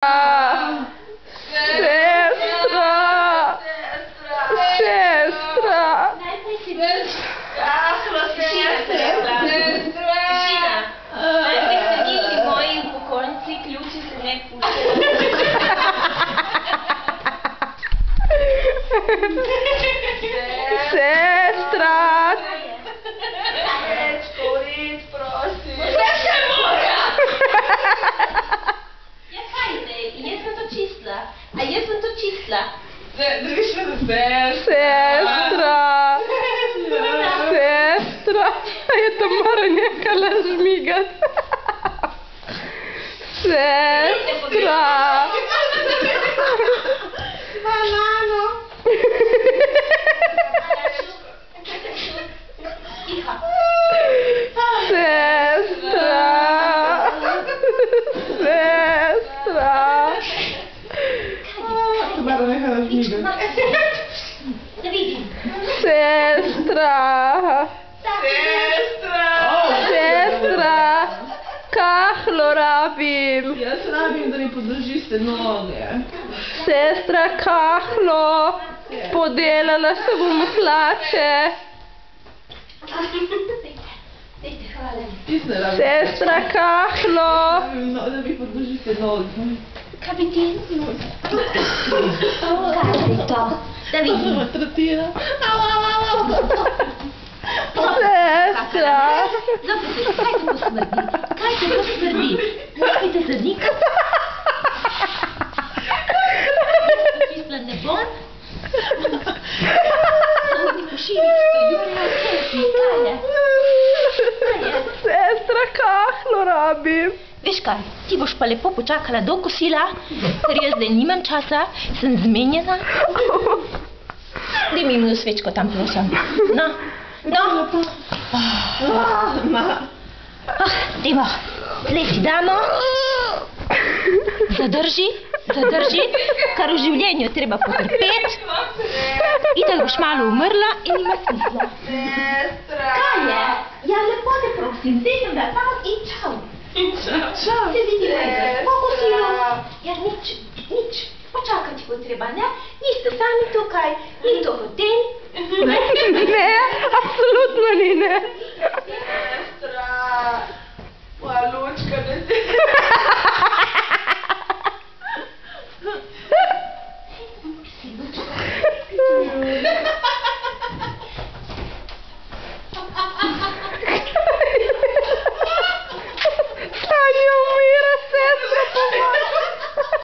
Sestra! Reč, prosim. Vse še mora! Ja, kaj zdaj? Jaz sem to čistila. A jaz sem to čistila. Drugič me zaseš. Sestra! Sestra! Je to mora nehala žmigati. Sestra! Banano. Tiha. Sestra! Sestra! To baro nehala žmigati. Da vidim. Sestra! Sestra! Sestra! Kahlo rabim! Jaz rabim, da mi podržiste noge. Sestra, kahlo! Podelala se bom hlače. Dejte, hvala. Tisne rabim. Sestra, kahlo! Da mi podržite noge. Kaj bi ti? Kaj je to? Da vidim. Tratira. Sestra! Zaprite, kaj te posmrdi? Kaj te posmrdi? Kaj te zadnik? Čistila ne bom? Zavodi pošiljic, to Julija Kepi, kaj je? Sestra, kahlo rabim. Veš kaj, ti boš pa lepo počakala do kosila, ker jaz zdaj nimam časa, sem zmenjena. Daj mi milo svečko tam, prosim. No, no. Dajmo, zdaj si damo. Zadrži, zadrži, kar v življenju je treba potrpeti. Itak boš malo umrla in nima smisla. Sestra! Kaj je? Ja, lepo te prosim, zdaj sem da tam in čau. Čau. Se vidimo po kosilu. Ja, nič. Počakati bo treba, ne? Niste sami tukaj, ni to hotel. Ne, absolutno ni, ne. Sestra! Moja lučka, da si...